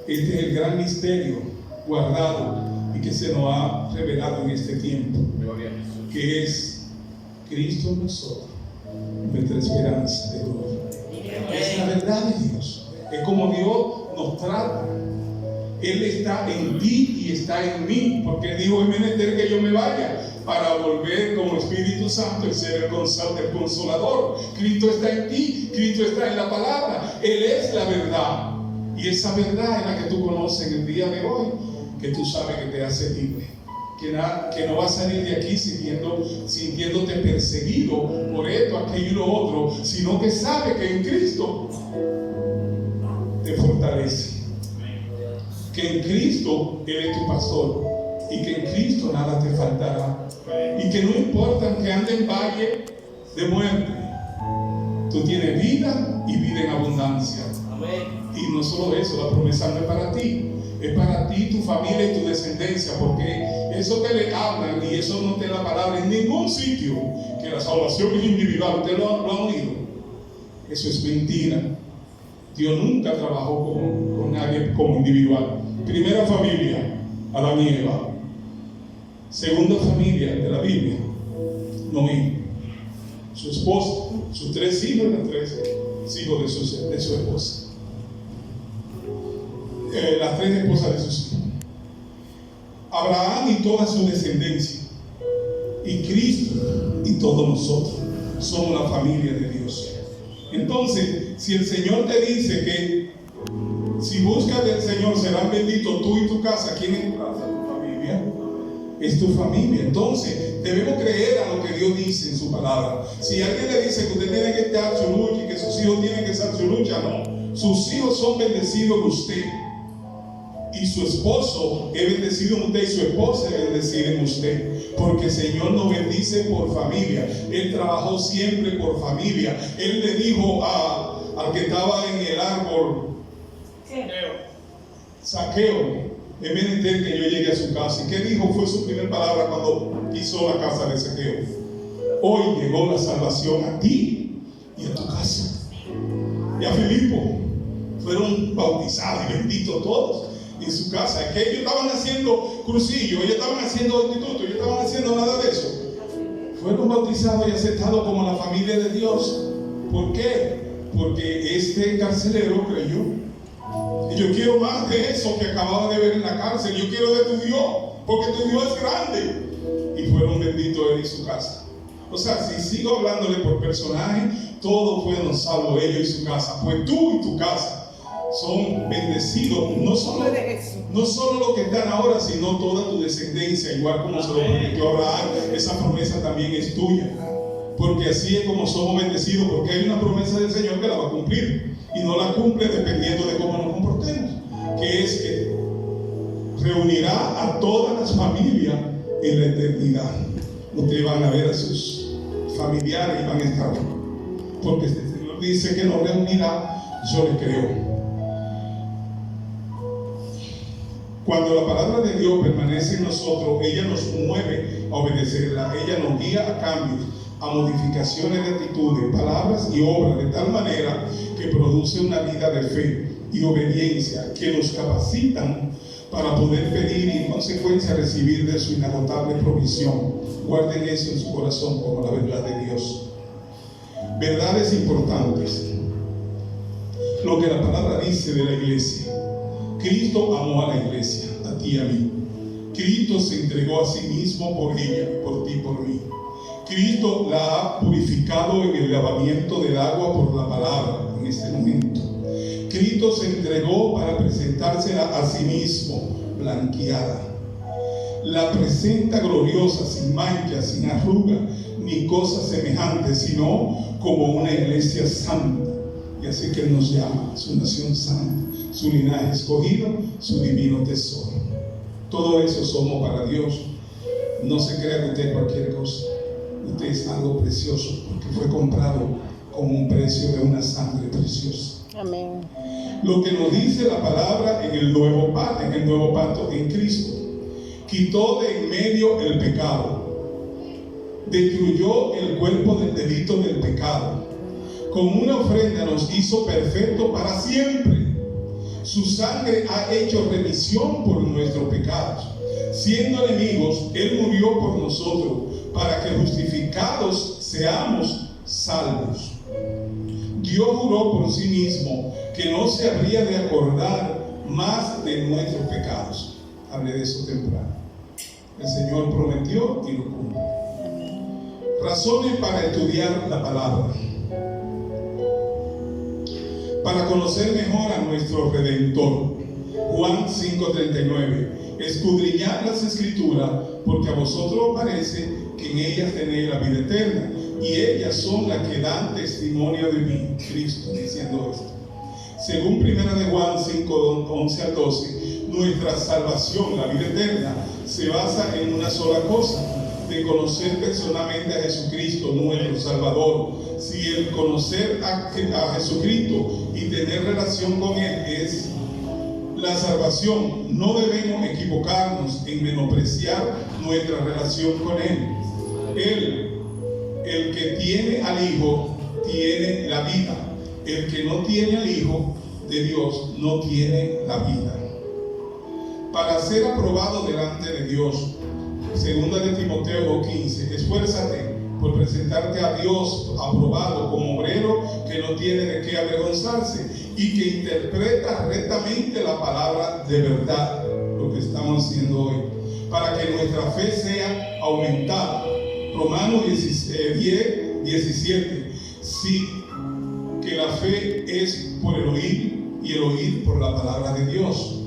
Este es el gran misterio guardado y que se nos ha revelado en este tiempo, que es Cristo en nosotros, nuestra esperanza de gloria. Es la verdad de Dios, es como Dios nos trata. Él está en ti y está en mí, porque dijo: es menester que yo me vaya para volver como Espíritu Santo y ser el consolador. Cristo está en ti, Cristo está en la palabra, Él es la verdad. Y esa verdad es la que tú conoces en el día de hoy, que tú sabes que te hace libre, que no vas a salir de aquí sintiéndote perseguido por esto, aquello y lo otro, sino que sabes que en Cristo te fortalece, que en Cristo Él es tu pastor y que en Cristo nada te faltará, y que no importa que ande en valle de muerte, tú tienes vida y vida en abundancia. Y no solo eso, la promesa no es para ti, es para ti, tu familia y tu descendencia, porque eso que le hablan y eso no te da palabra en ningún sitio, que la salvación es individual. ¿Usted lo ha oído? Eso es mentira. Dios nunca trabajó con nadie como individual. Primera familia, Adán y Eva. Segunda familia de la Biblia, Noé, su esposa, sus 3 hijos y los 3 hijos de su esposa. Las 3 esposas de sus hijos. Abraham y toda su descendencia, y Cristo y todos nosotros somos la familia de Dios. Entonces, si el Señor te dice que si buscas del Señor serán benditos tú y tu casa, ¿quién es tu casa? Tu familia. Es tu familia. Entonces, debemos creer a lo que Dios dice en su palabra. Si alguien le dice que usted tiene que estar su lucha y que sus hijos tienen que estar su lucha, no. Sus hijos son bendecidos en usted. Y su esposo es bendecido en usted y su esposa es bendecida en usted. Porque el Señor nos bendice por familia. Él trabajó siempre por familia. Él le dijo al que estaba en el árbol, Saqueo, es menester que yo llegue a su casa. ¿Y qué dijo? Fue su primera palabra cuando pisó la casa de Saqueo. Hoy llegó la salvación a ti y a tu casa. Y a Filipo fueron bautizados y benditos todos en su casa. Es que ellos estaban haciendo cursillo, ellos estaban haciendo instituto, ellos estaban haciendo nada de eso. Fueron bautizados y aceptados como la familia de Dios. ¿Por qué? Porque este carcelero creyó. Y yo quiero más de eso que acababa de ver en la cárcel. Yo quiero de tu Dios, porque tu Dios es grande. Y fueron benditos él y su casa. O sea, si sigo hablándole por personaje, todos fueron salvos, ellos y su casa. Pues tú y tu casa son bendecidos, no solo los que están ahora, sino toda tu descendencia, igual como se lo prometió Abraham. Esa promesa también es tuya, porque así es como somos bendecidos, porque hay una promesa del Señor que la va a cumplir, y no la cumple dependiendo de cómo nos comportemos, que es que reunirá a todas las familias en la eternidad. Ustedes van a ver a sus familiares y van a estar, porque si el Señor dice que nos reunirá, yo le creo. Cuando la palabra de Dios permanece en nosotros, ella nos mueve a obedecerla, ella nos guía a cambios, a modificaciones de actitudes, palabras y obras, de tal manera que produce una vida de fe y obediencia que nos capacitan para poder pedir y en consecuencia recibir de su inagotable provisión. Guarden eso en su corazón como la verdad de Dios. Verdades importantes. Lo que la palabra dice de la iglesia. Cristo amó a la iglesia, a ti y a mí. Cristo se entregó a sí mismo por ella, por ti y por mí. Cristo la ha purificado en el lavamiento del agua por la palabra en este momento. Cristo se entregó para presentársela a sí mismo, blanqueada. La presenta gloriosa, sin mancha, sin arruga, ni cosas semejantes, sino como una iglesia santa. Y así que Él nos llama, su nación santa, su linaje escogido, su divino tesoro. Todo eso somos para Dios. No se crea que usted es cualquier cosa. Usted es algo precioso, porque fue comprado con un precio de una sangre preciosa. Amén. Lo que nos dice la palabra en el nuevo pacto en Cristo. Quitó de en medio el pecado. Destruyó el cuerpo del delito del pecado. Con una ofrenda nos hizo perfectos para siempre. Su sangre ha hecho remisión por nuestros pecados. Siendo enemigos, Él murió por nosotros, para que justificados seamos salvos. Dios juró por sí mismo que no se habría de acordar más de nuestros pecados. Hablé de eso temprano. El Señor prometió y lo cumple. Razones para estudiar la palabra. Para conocer mejor a nuestro Redentor. Juan 5:39. Escudriñad las Escrituras, porque a vosotros os parece que en ellas tenéis la vida eterna, y ellas son las que dan testimonio de mí. Cristo diciendo esto. Según 1 de Juan 5:11 al 12, nuestra salvación, la vida eterna, se basa en una sola cosa: de conocer personalmente a Jesucristo, nuestro Salvador. Si el conocer a Jesucristo y tener relación con Él es la salvación, no debemos equivocarnos en menospreciar nuestra relación con Él. El que tiene al Hijo, tiene la vida. El que no tiene al Hijo de Dios, no tiene la vida. Para ser aprobado delante de Dios, segunda de Timoteo 15, esfuérzate por presentarte a Dios aprobado como obrero que no tiene de qué avergonzarse y que interpreta rectamente la palabra de verdad, lo que estamos haciendo hoy. para que nuestra fe sea aumentada. Romanos 10:17. Sí, que la fe es por el oír y el oír por la palabra de Dios.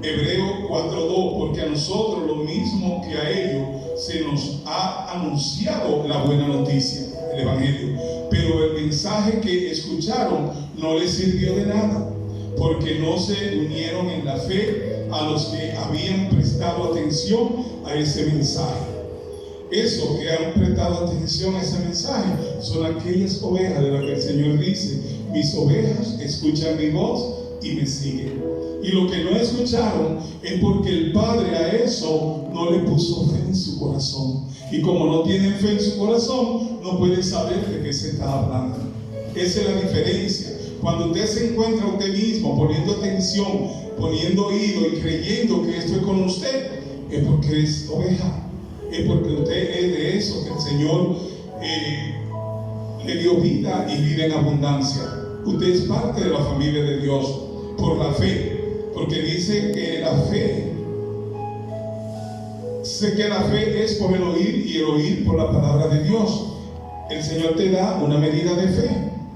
Hebreo 4:2, porque a nosotros lo mismo que a ellos se nos ha anunciado la buena noticia, el Evangelio, pero el mensaje que escucharon no les sirvió de nada, porque no se unieron en la fe a los que habían prestado atención a ese mensaje. Eso que han prestado atención a ese mensaje son aquellas ovejas de las que el Señor dice: mis ovejas escuchan mi voz y me siguen. Y lo que no escucharon es porque el Padre a eso no le puso fe en su corazón. Y como no tienen fe en su corazón, no pueden saber de qué se está hablando. Esa es la diferencia. Cuando usted se encuentra a usted mismo poniendo atención, poniendo oído y creyendo que esto es con usted, es porque es oveja. Es porque usted es de eso que el Señor le dio vida y vida en abundancia. Usted es parte de la familia de Dios por la fe. Porque dice que la fe, sé que la fe es por el oír y el oír por la palabra de Dios. El Señor te da una medida de fe.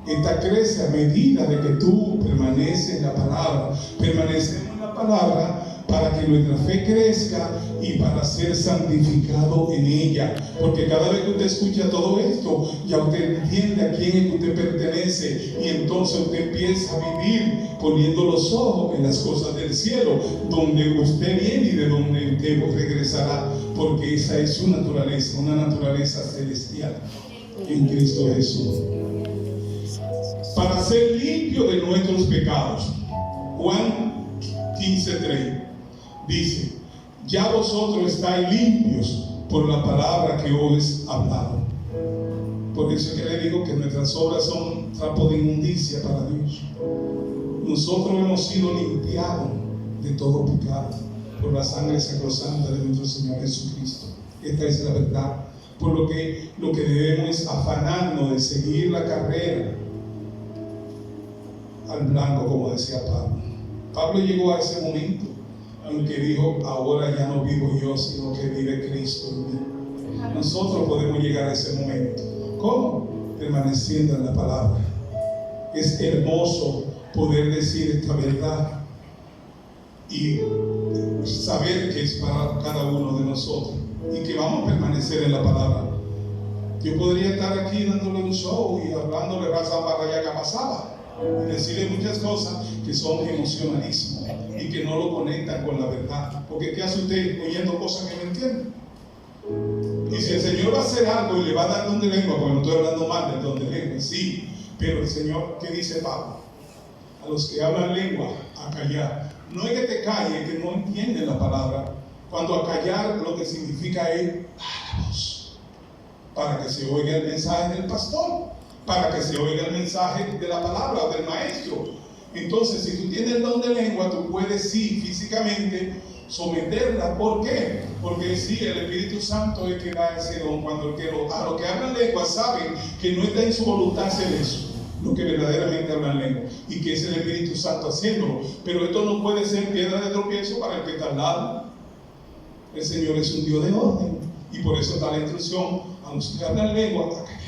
Esta crece a medida de que tú permaneces en la palabra. Permaneces en la palabra para que nuestra fe crezca y para ser santificado en ella. Porque cada vez que usted escucha todo esto, ya usted entiende a quién es que usted pertenece, y entonces usted empieza a vivir poniendo los ojos en las cosas del cielo, donde usted viene y de donde usted regresará, porque esa es su naturaleza, una naturaleza celestial en Cristo Jesús. Para ser limpio de nuestros pecados. Juan 15:3 dice: ya vosotros estáis limpios por la palabra que os he hablado. Por eso es que le digo que nuestras obras son trapo de inmundicia para Dios. Nosotros hemos sido limpiados de todo pecado por la sangre sacrosanta de nuestro Señor Jesucristo. Esta es la verdad. Por lo que debemos es afanarnos de seguir la carrera al blanco, como decía Pablo. Pablo llegó a ese momento en que dijo: ahora ya no vivo yo, sino que vive Cristo en mí. Nosotros podemos llegar a ese momento. ¿Cómo? Permaneciendo en la palabra. Es hermoso poder decir esta verdad y saber que es para cada uno de nosotros y que vamos a permanecer en la palabra. Yo podría estar aquí dándole un show y hablándole raza para allá que pasaba y decirle muchas cosas que son emocionalismo y que no lo conectan con la verdad. Porque ¿qué hace usted oyendo cosas que no entiende? Y si el Señor va a hacer algo y le va a dar don de lengua, porque no estoy hablando mal del don de lengua, sí, pero el Señor, ¿qué dice Pablo? A los que hablan lengua, a callar. No es que te calles, que no entienden la palabra. Cuando a callar lo que significa es baja la voz, para que se oiga el mensaje del pastor, para que se oiga el mensaje de la palabra o del maestro. Entonces, si tú tienes el don de lengua, tú puedes sí físicamente someterla. ¿Por qué? Porque sí, el Espíritu Santo es que da ese don. Cuando a los que hablan lengua saben que no está en su voluntad hacer eso, lo que verdaderamente hablan lengua, y que es el Espíritu Santo haciéndolo. Pero esto no puede ser piedra de tropiezo para el que está al lado. El Señor es un Dios de orden, y por eso da la instrucción a los que hablan lengua a callar.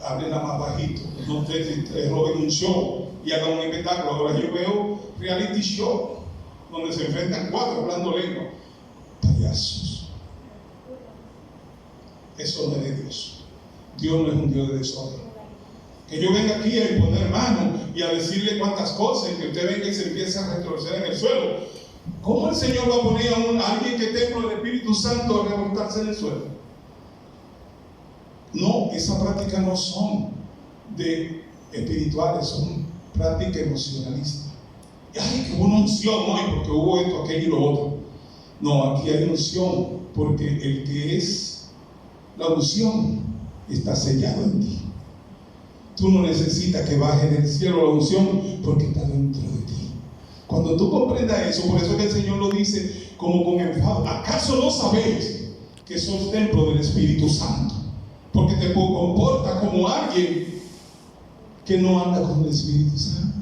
Háblenla más bajito, no te roben un show y hagan un espectáculo. Ahora yo veo reality show donde se enfrentan 4 hablando lengua. Payasos. Eso no es de Dios. Dios no es un Dios de desorden. Que yo venga aquí a imponer mano y a decirle cuantas cosas, y que usted venga y se empiece a retorcer en el suelo. ¿Cómo el Señor va a poner a alguien que templo del Espíritu Santo a remontarse en el suelo? No, esas prácticas no son de espirituales, son prácticas emocionalistas. Ay, que hubo una unción hoy porque hubo esto, aquello y lo otro. No, aquí hay unción porque el que es la unción está sellado en ti. Tú no necesitas que baje del cielo la unción porque está dentro de ti. Cuando tú comprendas eso, por eso es que el Señor lo dice como con enfado: ¿acaso no sabéis que sois templo del Espíritu Santo? Porque te comportas como alguien que no anda con el Espíritu Santo.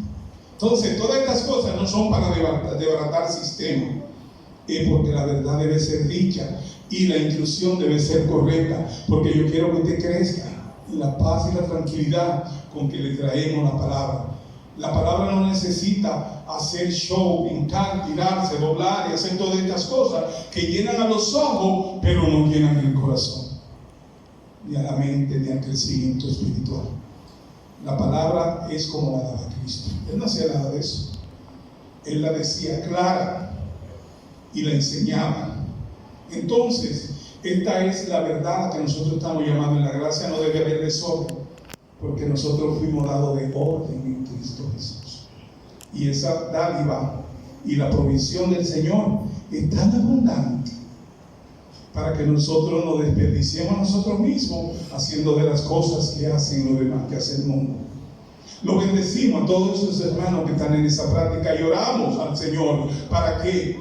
Entonces, todas estas cosas no son para desbaratar sistema, es porque la verdad debe ser dicha y la instrucción debe ser correcta, porque yo quiero que usted crezca en la paz y la tranquilidad con que le traemos la palabra. La palabra no necesita hacer show, brincar, tirarse, doblar y hacer todas estas cosas que llenan a los ojos, pero no llenan el corazón, ni a la mente, ni al crecimiento espiritual. La palabra es como la daba Cristo. Él no hacía nada de eso. Él la decía clara y la enseñaba. Entonces, esta es la verdad que nosotros estamos llamando. En la gracia no debe haber desorden, porque nosotros fuimos dados de orden en Cristo Jesús. Y esa dádiva y la provisión del Señor es tan abundante para que nosotros nos desperdiciemos a nosotros mismos haciendo de las cosas que hacen los demás, que hace el mundo. Lo bendecimos a todos esos hermanos que están en esa práctica y oramos al Señor para que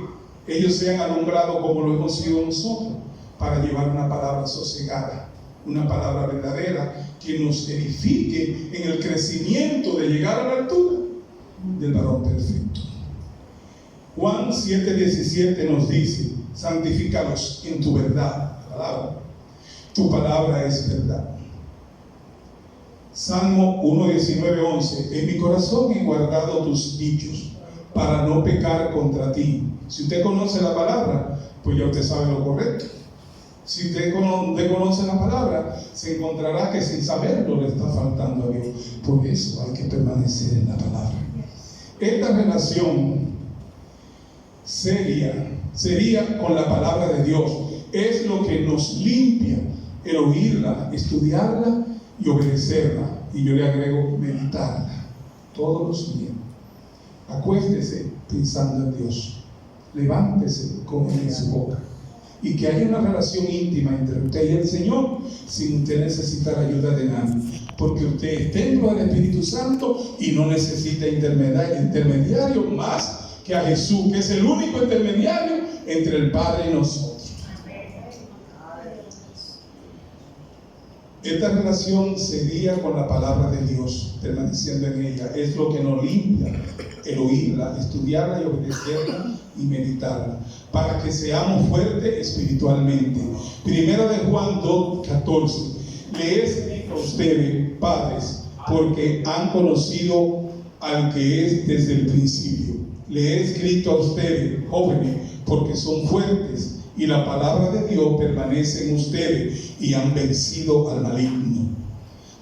ellos sean alumbrados como lo hemos sido nosotros, para llevar una palabra sosegada, una palabra verdadera que nos edifique en el crecimiento de llegar a la altura del varón perfecto. Juan 7:17 nos dice: santifícalos en tu verdad. Tu palabra es verdad. Salmo 1:19-11: en mi corazón he guardado tus dichos para no pecar contra ti. Si usted conoce la palabra, pues ya usted sabe lo correcto. Si usted conoce la palabra, se encontrará que sin saberlo le está faltando a Dios. Por eso hay que permanecer en la palabra. Esta relación sería con la palabra de Dios. Es lo que nos limpia el oírla, estudiarla y obedecerla. Y yo le agrego meditarla todos los días. Acuéstese pensando en Dios. Levántese con él en su boca. Y que haya una relación íntima entre usted y el Señor sin usted necesitar ayuda de nadie. Porque usted es templo del Espíritu Santo y no necesita intermediario más que a Jesús, que es el único intermediario entre el Padre y nosotros. Esta relación sería con la palabra de Dios, permaneciendo en ella. Es lo que nos limpia el oírla, estudiarla y obedecerla y meditarla, para que seamos fuertes espiritualmente. Primera de Juan 2:14: le he escrito a ustedes, padres, porque han conocido al que es desde el principio. Le he escrito a ustedes, jóvenes, porque son fuertes y la palabra de Dios permanece en ustedes y han vencido al maligno,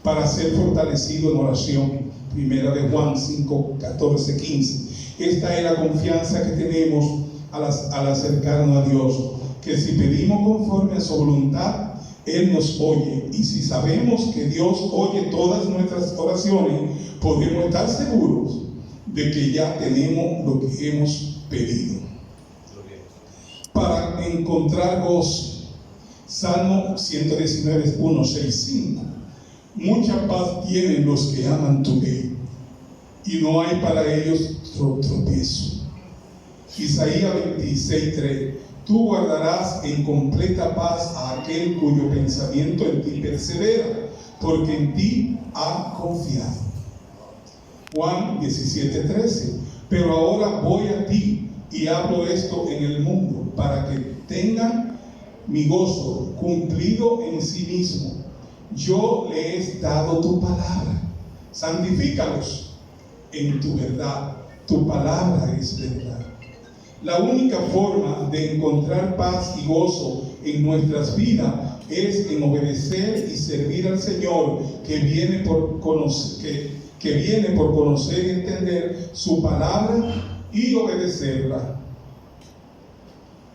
para ser fortalecidos en oración. Primera de Juan 5:14-15. Esta es la confianza que tenemos al acercarnos a Dios, que si pedimos conforme a su voluntad, Él nos oye. Y si sabemos que Dios oye todas nuestras oraciones, podemos estar seguros de que ya tenemos lo que hemos pedido. Para encontrar gozo, Salmo 119:1-6-5: mucha paz tienen los que aman tu ley, y no hay para ellos tropiezo. Isaías 26:3: tú guardarás en completa paz a aquel cuyo pensamiento en ti persevera, porque en ti ha confiado. Juan 17:13: pero ahora voy a ti y hablo esto en el mundo, para que tengan mi gozo cumplido en sí mismo. Yo le he dado tu palabra. Santifícalos en tu verdad. Tu palabra es verdad. La única forma de encontrar paz y gozo en nuestras vidas es en obedecer y servir al Señor, que viene por conocer y entender su palabra y obedecerla,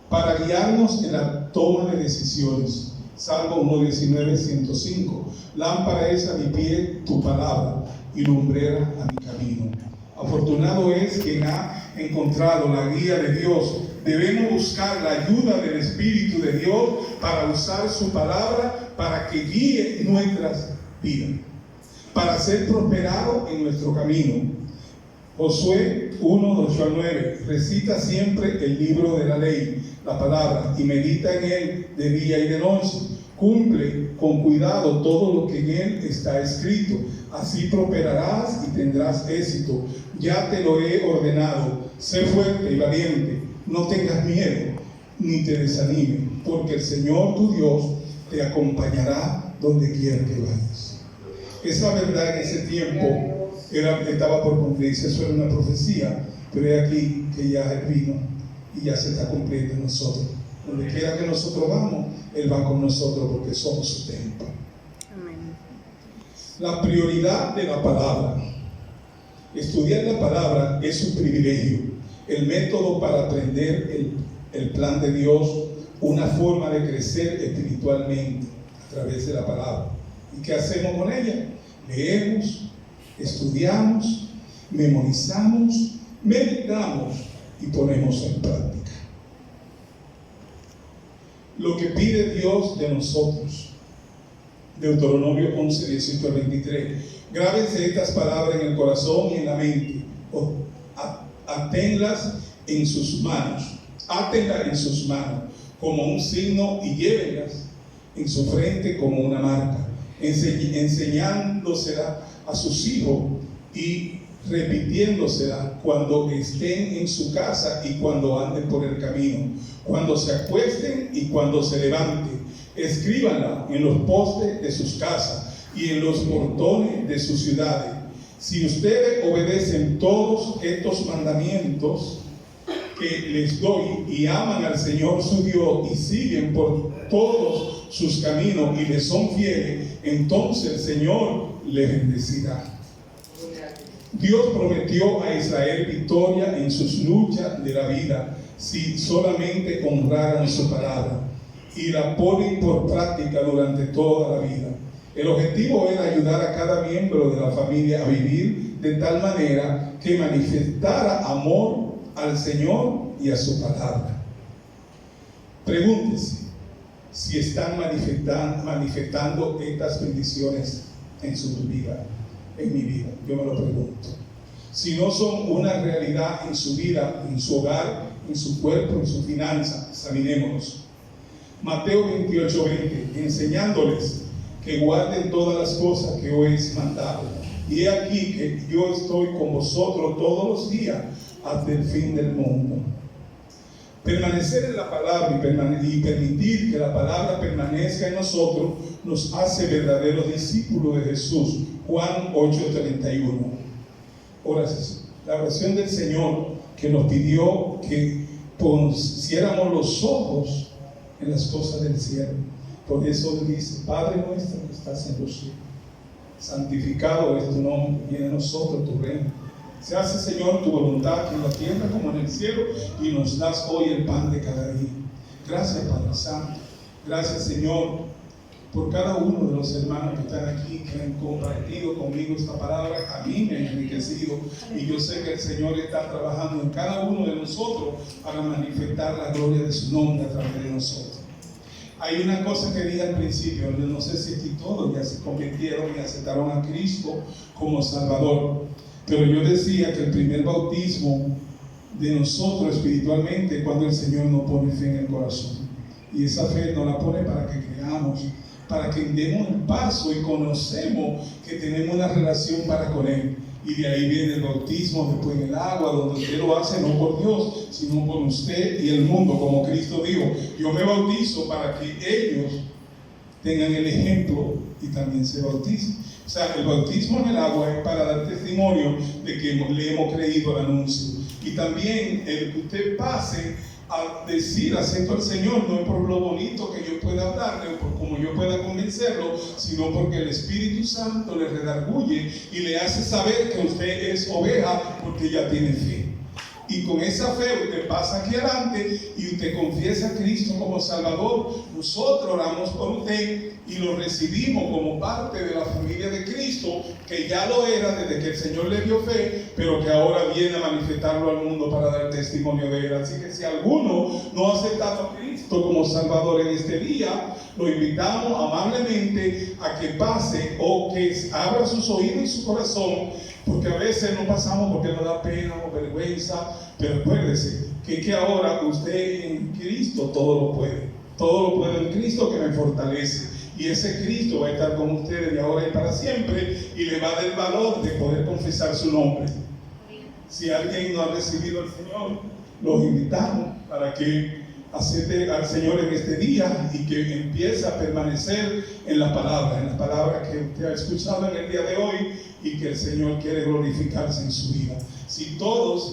para guiarnos en la toma de decisiones. Salmo 119:105: lámpara es a mi pie tu palabra y lumbrera a mi camino. Afortunado es quien ha encontrado la guía de Dios. Debemos buscar la ayuda del Espíritu de Dios para usar su palabra para que guíe nuestras vidas, para ser prosperado en nuestro camino. Josué 1:8-9: recita siempre el libro de la ley, la palabra, y medita en él de día y de noche, Cumple con cuidado todo lo que en él está escrito. Así prosperarás y tendrás éxito. Ya te lo he ordenado. Sé fuerte y valiente. No tengas miedo ni te desanime, porque el Señor tu Dios te acompañará donde quiera que vayas. Esa verdad en ese tiempo estaba por cumplirse. Eso era una profecía, pero es aquí que ya Él vino y ya se está cumpliendo en nosotros. Donde quiera que nosotros vamos, Él va con nosotros porque somos su templo. Amén. La prioridad de la palabra. Estudiar la palabra es un privilegio, el método para aprender el plan de Dios, una forma de crecer espiritualmente a través de la palabra. ¿Y qué hacemos con ella? Leemos, estudiamos, memorizamos, meditamos y ponemos en práctica. Lo que pide Dios de nosotros. Deuteronomio 11, 18 al 23. Grábense estas palabras en el corazón y en la mente. Aténlas en sus manos. Átenlas en sus manos como un signo y llévenlas en su frente como una marca. Enseñándosela a sus hijos y repitiéndosela cuando estén en su casa y cuando anden por el camino, cuando se acuesten y cuando se levanten. Escríbanla en los postes de sus casas y en los portones de sus ciudades. Si ustedes obedecen todos estos mandamientos que les doy y aman al Señor su Dios y siguen por todos sus caminos y les son fieles, entonces el Señor les bendecirá. Dios prometió a Israel victoria en sus luchas de la vida si solamente honraran su palabra y la ponen por práctica durante toda la vida. El objetivo era ayudar a cada miembro de la familia a vivir de tal manera que manifestara amor al Señor y a su palabra. Pregúntese si están manifestando estas bendiciones en su vida, en mi vida. Yo me lo pregunto. Si no son una realidad en su vida, en su hogar, en su cuerpo, en su finanza, examinémonos. Mateo 28, 20, enseñándoles que guarden todas las cosas que os he mandado. Y he aquí que yo estoy con vosotros todos los días hasta el fin del mundo. Permanecer en la palabra y permitir que la palabra permanezca en nosotros nos hace verdaderos discípulos de Jesús. Juan 8:31. Ahora, la oración del Señor que nos pidió que pusiéramos los ojos en las cosas del cielo. Por eso dice: Padre nuestro que estás en los cielos, santificado es tu nombre, viene a nosotros tu reino. Se hace, Señor, tu voluntad en la tierra como en el cielo, y nos das hoy el pan de cada día. Gracias, Padre Santo. Gracias, Señor, por cada uno de los hermanos que están aquí, que han compartido conmigo esta palabra. A mí me ha enriquecido, y yo sé que el Señor está trabajando en cada uno de nosotros para manifestar la gloria de su nombre a través de nosotros. Hay una cosa que dije al principio, no sé si aquí todos ya se convirtieron y aceptaron a Cristo como Salvador, pero yo decía que el primer bautismo de nosotros espiritualmente es cuando el Señor nos pone fe en el corazón, y esa fe nos la pone para que creamos, para que demos el paso y conocemos que tenemos una relación para con Él. Y de ahí viene el bautismo, después en el agua, donde usted lo hace no por Dios, sino por usted y el mundo, como Cristo dijo: yo me bautizo para que ellos tengan el ejemplo y también se bauticen. O sea, el bautismo en el agua es para dar testimonio de que le hemos creído al anuncio. Y también el que usted pase a decir acepto al Señor, no es por lo bonito que yo pueda hablarle o por cómo yo pueda convencerlo, sino porque el Espíritu Santo le redarguye y le hace saber que usted es oveja porque ya tiene fe. Y con esa fe usted pasa aquí adelante y usted confiesa a Cristo como Salvador. Nosotros oramos por usted y lo recibimos como parte de la familia de Cristo, que ya lo era desde que el Señor le dio fe, pero que ahora viene a manifestarlo al mundo para dar testimonio de Él. Así que si alguno no ha aceptado a Cristo como Salvador en este día, lo invitamos amablemente a que pase o que abra sus oídos y su corazón, porque a veces no pasamos porque nos da pena o vergüenza, pero acuérdese que ahora usted en Cristo todo lo puede. Todo lo puedo en Cristo que me fortalece. Y ese Cristo va a estar con ustedes de ahora y para siempre, y le va a dar el valor de poder confesar su nombre. Si alguien no ha recibido al Señor, los invitamos para que acepte al Señor en este día y que empiece a permanecer en la palabra que usted ha escuchado en el día de hoy, y que el Señor quiere glorificarse en su vida. Si todos